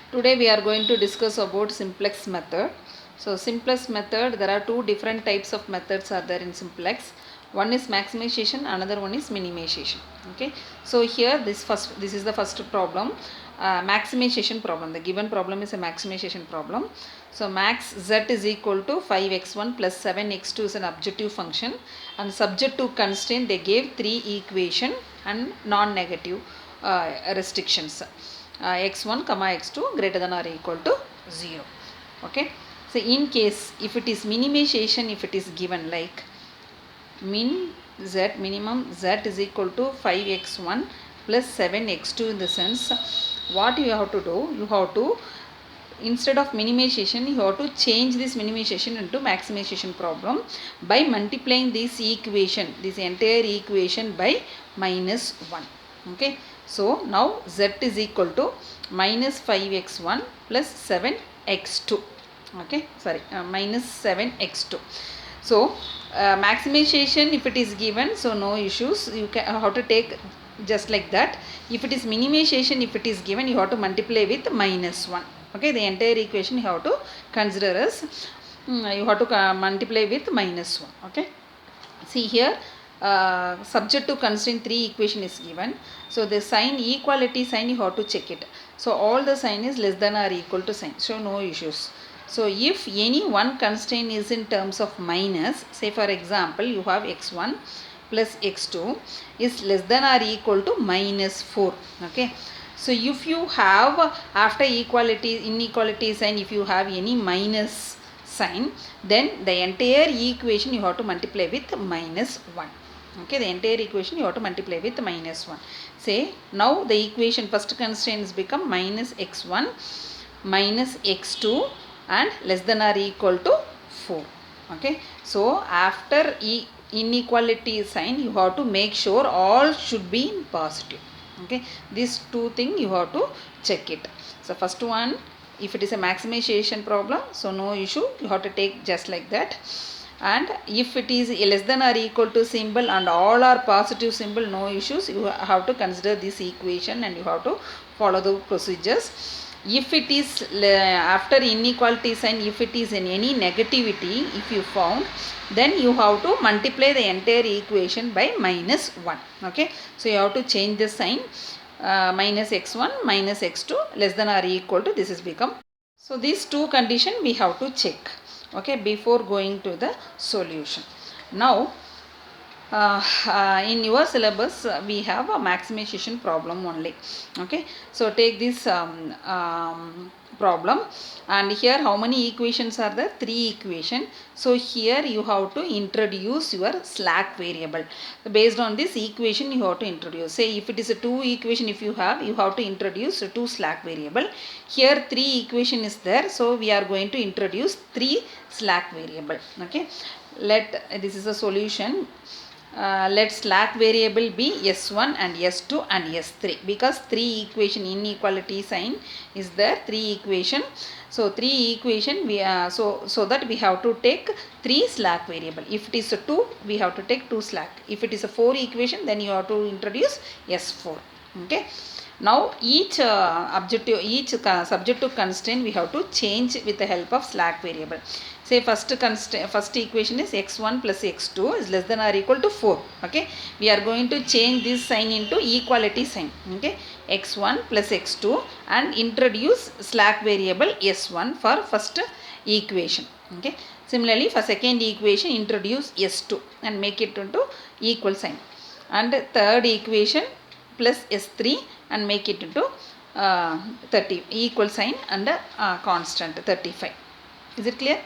Today we are going to discuss about simplex method. So simplex method, there are two different types of methods are there in simplex. One is maximization, another one is minimization. Okay. So here this is the first problem, maximization problem. The given problem is a maximization problem. So max z is equal to 5x1 plus 7x2 is an objective function, and subject to constraint they gave three equation and non-negative restrictions. X1 comma x2 greater than or equal to 0. Okay. So in case if it is minimization, if it is given like minimum z is equal to 5x1 plus 7x2, in the sense what you have to do, you have to, instead of minimization, you have to change this minimization into maximization problem by multiplying this equation, this entire equation by minus 1. Okay. So now z is equal to minus 5x1 plus 7x2. Okay, sorry, minus 7x2. So maximization, if it is given, so no issues, you can have to take just like that. If it is minimization, if it is given, you have to multiply with minus 1. Okay, the entire equation you have to consider as you have to multiply with minus 1. Okay, see here, subject to constraint 3 equation is given. So the sign, equality sign, you have to check it. So all the sign is less than or equal to sign, so no issues. So if any one constraint is in terms of minus, say for example you have x1 plus x2 is less than or equal to minus 4. Okay. So if you have after inequality sign, if you have any minus sign, then the entire equation you have to multiply with minus 1. Okay, the entire equation you have to multiply with minus 1. Say now the equation first constraint is become minus x1 minus x2 and less than or equal to 4. Okay, so after inequality sign, you have to make sure all should be in positive. Okay, these two things you have to check it. So first one, if it is a maximization problem, so no issue, you have to take just like that. And if it is less than or equal to symbol and all are positive symbol, no issues, you have to consider this equation and you have to follow the procedures. If it is after inequality sign, if it is in any negativity, if you found, then you have to multiply the entire equation by minus 1. Okay, so you have to change the sign, minus x1 minus x2 less than or equal to, this is become. So these two condition we have to check, okay, before going to the solution. Now in your syllabus we have a maximization problem only. Okay, so take this problem, and here how many equations are there? 3 equation. So here you have to introduce your slack variable. Based on this equation you have to introduce, say if it is a 2 equation, if you have to introduce 2 slack variable. Here 3 equation is there, so we are going to introduce 3 slack variable. Okay, this is a solution. Let slack variable be s1 and s2 and s3, because 3 equation inequality sign is there, 3 equation. So 3 equation we so that we have to take 3 slack variable. If it is a 2, we have to take 2 slack. If it is a 4 equation, then you have to introduce s4. Okay. Now each subject to constraint we have to change with the help of slack variable. Say first equation is x1 plus x2 is less than or equal to 4. Okay, we are going to change this sign into equality sign. Okay, x1 plus x2 and introduce slack variable s1 for first equation. Okay, similarly for second equation introduce s2 and make it into equal sign, and third equation plus s3 and make it into 30 equal sign and constant 35. Is it clear?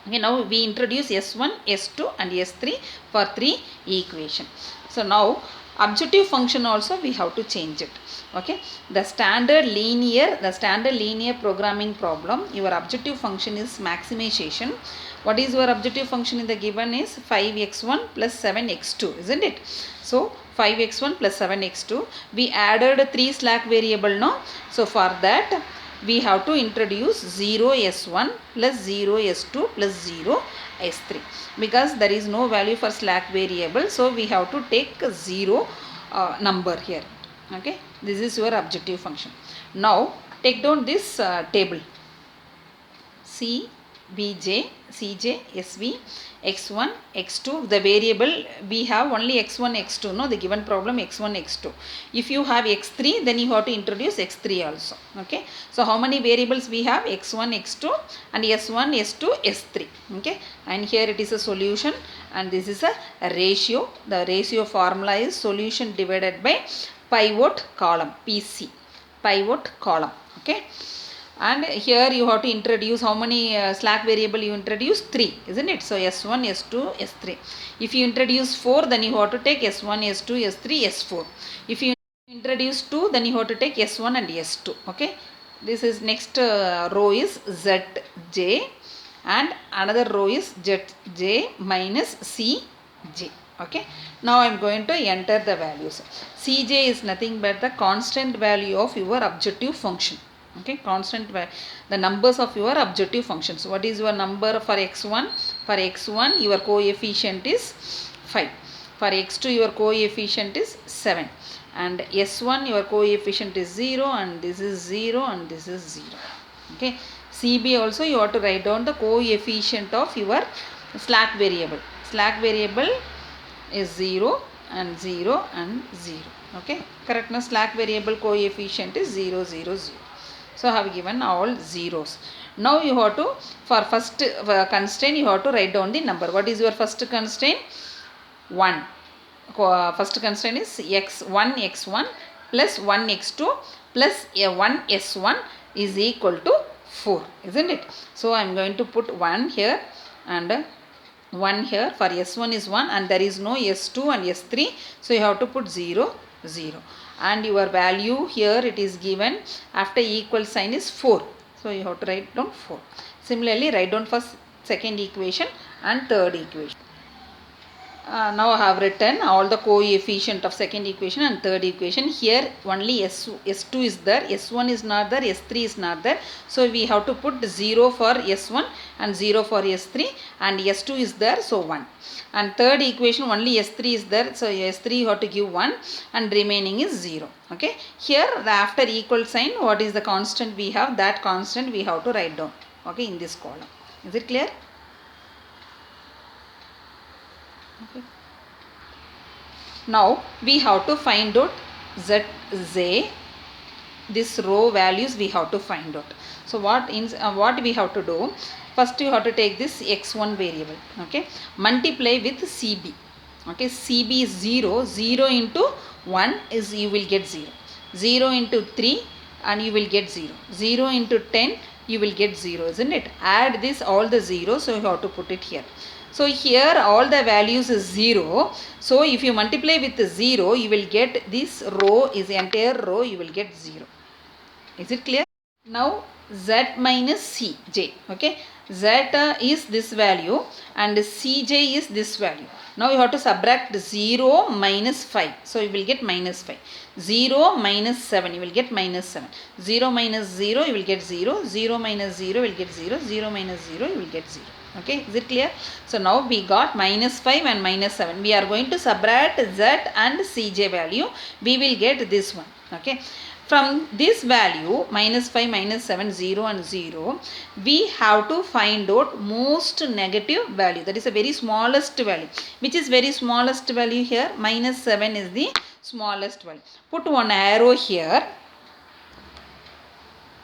Okay, now we introduce s1, s2 and s3 for 3 equation. So now objective function also we have to change it. Okay, the standard linear programming problem, your objective function is maximization. What is your objective function in the given is 5x1 plus 7x2, isn't it? So 5x1 plus 7x2, we added 3 slack variable now. So for that we have to introduce 0s1 plus 0s2 plus 0s3, because there is no value for slack variable, so we have to take 0 number here. Okay, this is your objective function. Now take down this table. C, Bj, Cj, Sv, x1, x2. The variable we have only x1, x2. No, the given problem x1, x2. If you have x3, then you have to introduce x3 also. Okay. So how many variables we have? x1, x2 and s1, s2, s3. Okay. And here it is a solution and this is a ratio. The ratio formula is solution divided by pivot column, PC. Pivot column. Okay. And here you have to introduce how many slack variable you introduce? 3, isn't it? So S1, S2, S3. If you introduce 4, then you have to take S1, S2, S3, S4. If you introduce 2, then you have to take S1 and S2. Okay. This is next row is Zj and another row is Zj minus Cj. Okay. Now I am going to enter the values. Cj is nothing but the constant value of your objective function. Okay, constant the numbers of your objective functions. What is your number for x1? For x1 your coefficient is 5. For x2 your coefficient is 7. And s1 your coefficient is 0 and this is 0 and this is 0. Okay, Cb also you have to write down the coefficient of your slack variable. Slack variable is 0 and 0 and 0. Okay, correctness slack variable coefficient is 0, 0, 0. So I have given all zeros. Now you have to, for first constraint, you have to write down the number. What is your first constraint? 1. First constraint is x1 x1 plus 1 x2 plus 1 s1 is equal to 4, isn't it? So I am going to put 1 here and 1 here. For s1 is 1 and there is no s2 and s3. So you have to put 0, 0. And your value here it is given after equal sign is 4. So you have to write down 4. Similarly, write down for second equation and third equation. Now I have written all the coefficient of second equation and third equation. Here only S2 is there, S1 is not there, S3 is not there. So we have to put 0 for S1 and 0 for S3 and S2 is there, so 1. And third equation only S3 is there, so S3 you have to give 1 and remaining is 0. Okay. Here after equal sign what is the constant we have, that constant we have to write down. Okay, in this column. Is it clear? Okay. Now we have to find out Zj, this row values we have to find out. So what we have to do, first you have to take this x1 variable, okay, multiply with Cb. Okay, Cb is 0, 0 into 1 is you will get 0, 0 into 3 and you will get 0, 0 into 10 you will get 0, isn't it? Add this all the zeros, so you have to put it here. So here all the values is 0. So if you multiply with the 0, you will get this row is entire row, you will get 0. Is it clear? Now z minus cj. Okay, z is this value and cj is this value. Now you have to subtract 0 minus 5. So you will get minus 5. 0 minus 7, you will get minus 7. 0 minus 0, you will get 0. 0 minus 0, you will get 0. 0 minus 0, you will get 0. Okay, is it clear? So now we got minus 5 and minus 7. We are going to subtract z and cj value. We will get this one. Okay. From this value, minus 5, minus 7, 0 and 0, we have to find out most negative value. That is a very smallest value. Which is very smallest value here? Minus 7 is the smallest value. Put one arrow here.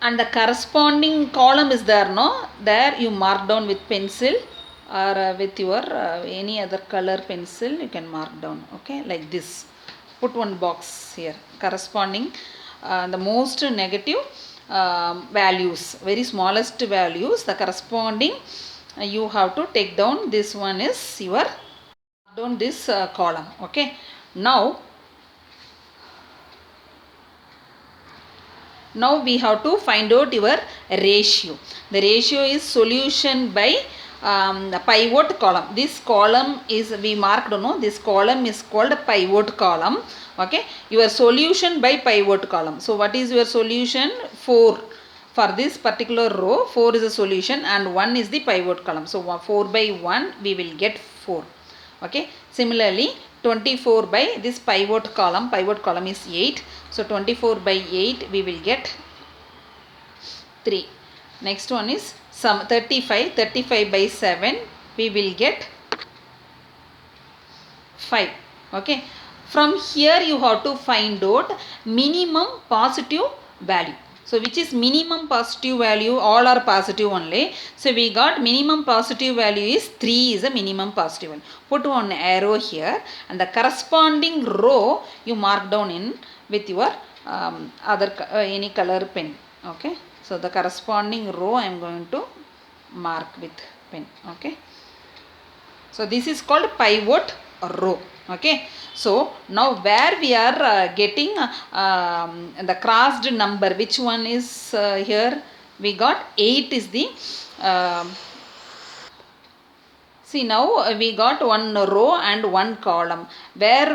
And the corresponding column is there, no? There you mark down with pencil or with your any other color pencil, you can mark down. Okay, like this. Put one box here. Corresponding the most negative values, very smallest values, the corresponding you have to take down. This one is your down this column. Okay. Now we have to find out your ratio. The ratio is solution by the pivot column. This column is we marked, no? This column is called pivot column. Okay. Your solution by pivot column. So what is your solution? 4. For this particular row, 4 is a solution and 1 is the pivot column. So 4 by 1 we will get 4. Okay. Similarly, 24 by this pivot column is 8. So 24 by 8 we will get 3. Next one is some 35. 35 by 7 we will get 5. Okay. From here you have to find out minimum positive value. So which is minimum positive value? All are positive only. So we got minimum positive value is 3 is a minimum positive one. Put one arrow here and the corresponding row you mark down in with your other any color pen. Okay. So the corresponding row I am going to mark with pen. Okay. So this is called pivot row. Okay. So now where we are getting the crossed number, which one is here? We got 8 is the see now we got one row and one column where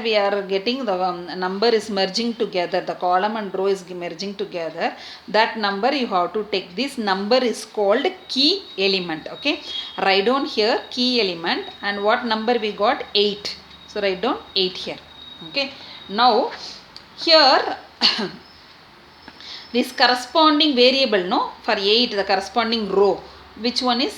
we are getting the number is merging together, the column and row is merging together. That number you have to take. This number is called key element. Okay, write down here key element, and what number we got? 8. So write down 8 here. Okay, now here this corresponding variable, no, for 8 the corresponding row, which one is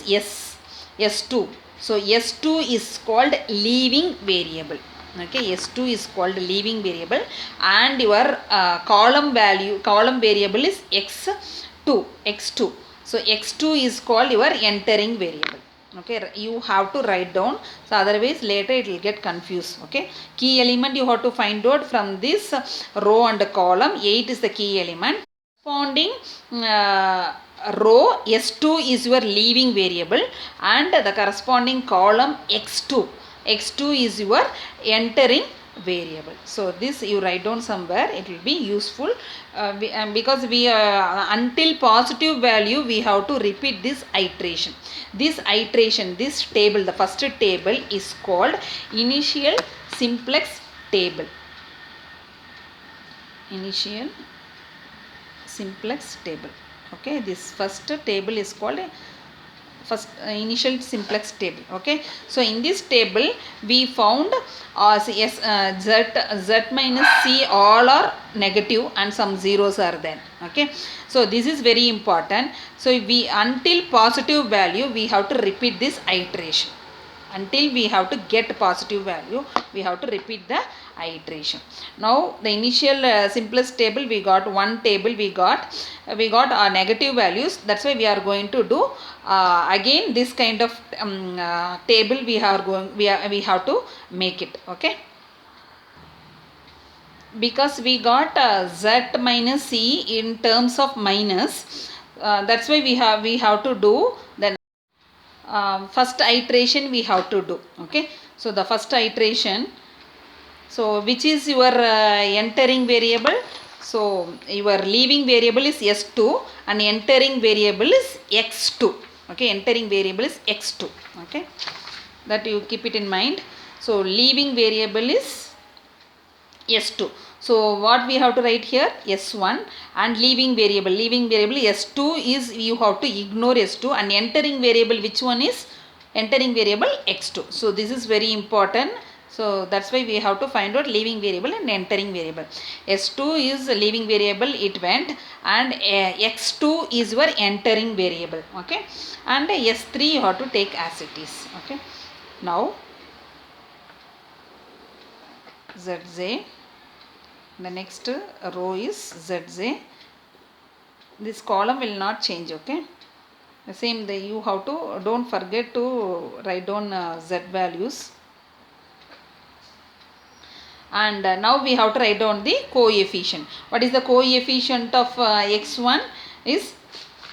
S2. So S2 is called leaving variable. Okay, S2 is called leaving variable, and your column variable is X2. So X2 is called your entering variable. Okay, you have to write down, so otherwise later it will get confused. Okay, key element you have to find out from this row and column. 8 is the key element. Corresponding row S2 is your leaving variable, and the corresponding column X2 is your entering variable. So this you write down somewhere, it will be useful because we until positive value we have to repeat this iteration. This table, the first table is called initial simplex table. Initial simplex table. Okay, this first table is called initial simplex table. Okay, so in this table we found z minus c all are negative and some zeros are there. Okay, so this is very important. So we until positive value we have to repeat this iteration. Until we have to get positive value, we have to repeat the iteration. Now the initial simplest table, we got one table, we got negative values. That's why we are going to do again this kind of table. We have to make it. Okay, because we got z minus c in terms of minus. That's why we have to do the first iteration we have to do. Okay, so the first iteration, so which is your entering variable? So your leaving variable is S2 and entering variable is X2. Okay, entering variable is X2. Okay, that you keep it in mind. So leaving variable is S2. So what we have to write here? S1. And leaving variable S2 is, you have to ignore S2, and entering variable, which one is? Entering variable X2. So this is very important. So that's why we have to find out leaving variable and entering variable. S2 is leaving variable, it went, and X2 is your entering variable. Okay, and S3 you have to take as it is. Okay, now ZZ, the next row is ZZ. This column will not change. Okay, the same, you have to, don't forget to write down Z values. And now we have to write down the coefficient. What is the coefficient of x1? Is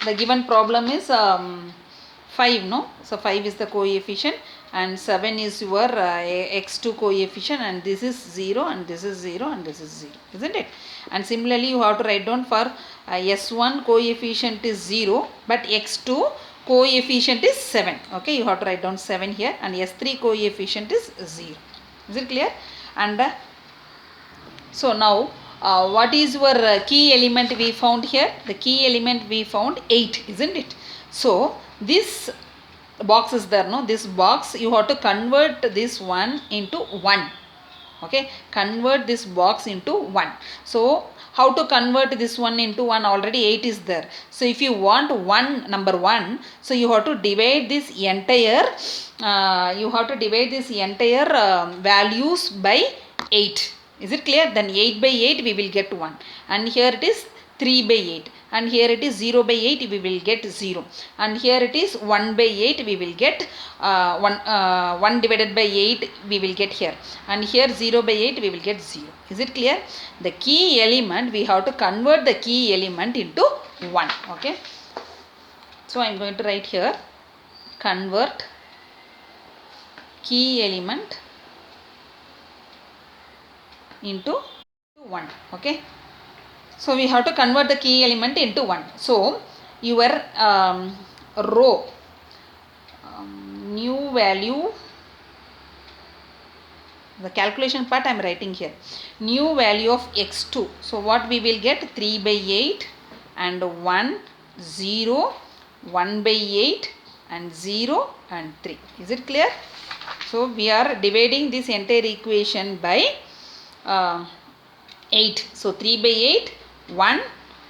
the given problem is 5, no? So 5 is the coefficient, and 7 is your x2 coefficient, and this is 0, and this is 0, and this is 0, isn't it? And similarly you have to write down for s1 coefficient is 0, but x2 coefficient is 7. Okay, you have to write down 7 here, and s3 coefficient is 0. Is it clear? And so now what is your key element we found here? The key element we found 8, isn't it? So this box is there, no? This box you have to convert this one into 1. Okay, convert this box into 1. So How to convert this one into 1? Already 8 is there. So if you want number 1, so you have to divide this entire values by 8. Is it clear? Then 8 by 8 we will get 1, and here it is 3 by 8, and here it is 0 by 8 we will get 0, and here it is 1 by 8 we will get 1 divided by 8 we will get here, and here 0 by 8 we will get 0. Is it clear? The key element, we have to convert the key element into 1. Okay, so I am going to write here, convert key element into 1. Okay, so we have to convert the key element into 1. So your row new value, the calculation part I am writing here, new value of x2. So what we will get? 3 by 8 and 1, 0, 1 by 8 and 0 and 3. Is it clear? So we are dividing this entire equation by 8. So 3 by 8, 1,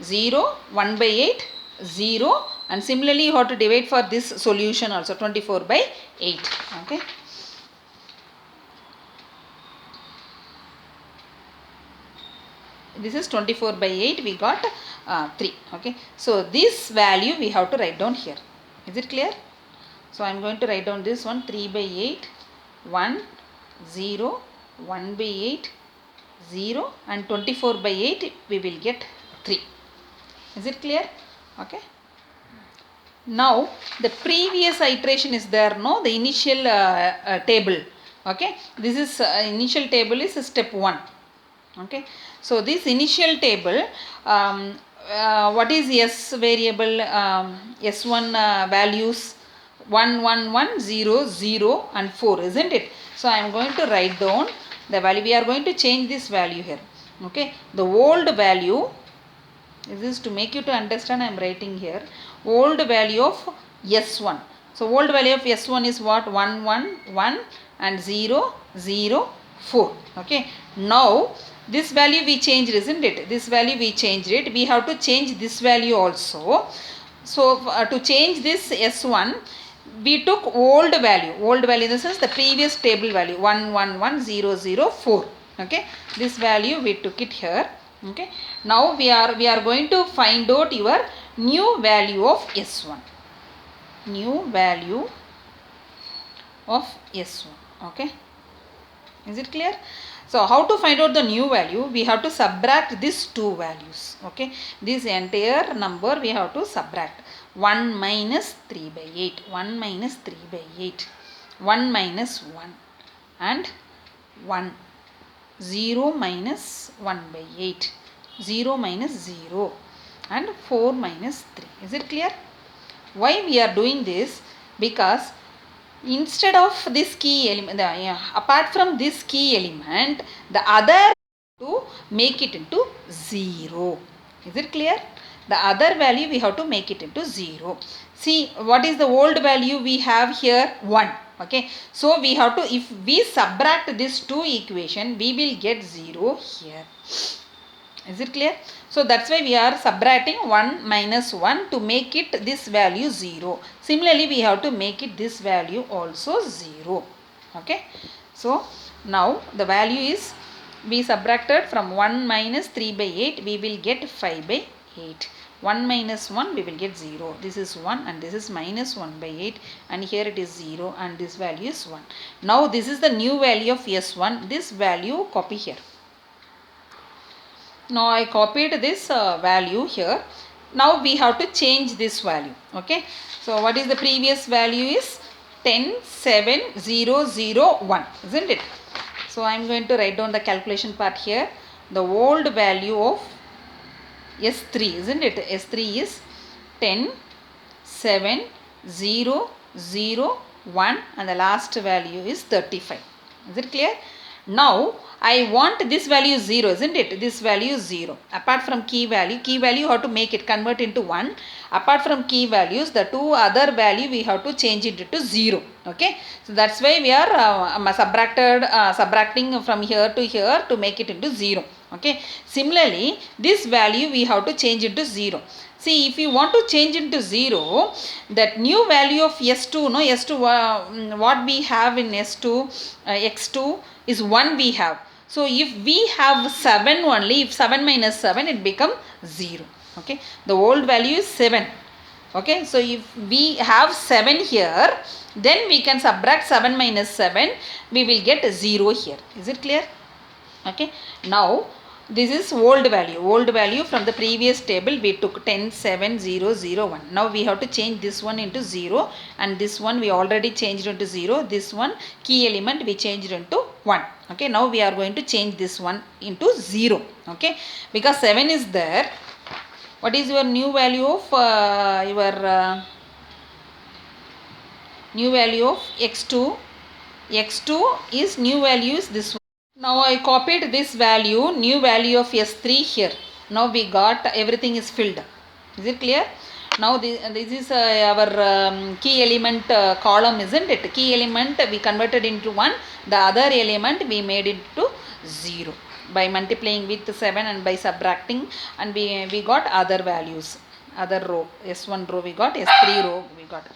0, 1 by 8, 0, and similarly you have to divide for this solution also, 24 by 8. Okay. This is 24 by 8, we got 3. Okay. So this value we have to write down here. Is it clear? So I am going to write down this one, 3 by 8, 1, 0, 1 by 8, 0, and 24 by 8 we will get 3. Is it clear? Okay. Now the previous iteration is there, no? The initial table. Okay. This is initial table is step 1. Okay. So this initial table, what is S variable? S1 values 1, 1, 1, 0, 0 and 4, isn't it? So I am going to write down the value. We are going to change this value here. Okay. The old value, this is to make you to understand, I am writing here, old value of S1. So old value of S1 is what? 1, 1, 1 and 0, 0, 4. Okay. Now this value we changed, isn't it? This value we changed it. We have to change this value also. So to change this S1, we took old value in the sense the previous table value, 1, 1, 1, 0, 0, 4. Okay. This value we took it here. Okay. Now we are going to find out your new value of S1. New value of S1. Okay. Is it clear? So how to find out the new value? We have to subtract these two values. Okay. This entire number we have to subtract. 1 minus 3 by 8. 1 minus 3 by 8. 1 minus 1 and 1. 0 minus 1 by 8. 0 minus 0 and 4 minus 3. Is it clear? Why we are doing this? Because instead of this key element, apart from this key element, the other to make it into 0. Is it clear? The other value we have to make it into 0. See, what is the old value we have here? 1. Okay. So we have to, if we subtract these two equation, we will get 0 here. Is it clear? So that's why we are subtracting 1 minus 1 to make it this value 0. Similarly, we have to make it this value also 0. Okay. So now the value is, we subtracted from 1 minus 3 by 8, we will get 5 by 8. 1 minus 1 we will get 0. This is 1 and this is minus 1 by 8, and here it is 0 and this value is 1. Now this is the new value of S1. This value copy here. Now I copied this value here. Now we have to change this value. Okay. So what is the previous value is 10, 7, 0, 0, 1. Isn't it? So I am going to write down the calculation part here. The old value of S3, isn't it? S3 is 10, 7, 0, 0, 1 and the last value is 35. Is it clear? Now I want this value 0, isn't it? This value is 0. Apart from key value you have to make it convert into 1. Apart from key values, the two other value we have to change it to 0. Okay. So that's why we are subtracting from here to here to make it into 0. Okay, similarly this value we have to change into 0. See, if you want to change into 0, that new value of s2, no, s2, what we have in s2, x2 is 1 we have. So if we have 7 only, if 7 minus 7, it becomes 0. Okay, the old value is 7. Okay, so if we have 7 here, then we can subtract 7 minus 7, we will get 0 here. Is it clear? Okay, now this is old value from the previous table we took 10 7 0 0 1. Now we have to change this one into 0, and this one we already changed into 0. This one key element we changed into 1. Okay, now we are going to change this one into 0. Okay, because 7 is there. What is your new value of new value of x2? X2 is new value is this one. Now I copied this value, new value of S3 here. Now we got everything is filled. Is it clear? Now this is our key element column, isn't it? Key element we converted into 1. The other element we made it to 0 by multiplying with 7 and by subtracting, and we got other values. Other row, S1 row we got, S3 row we got.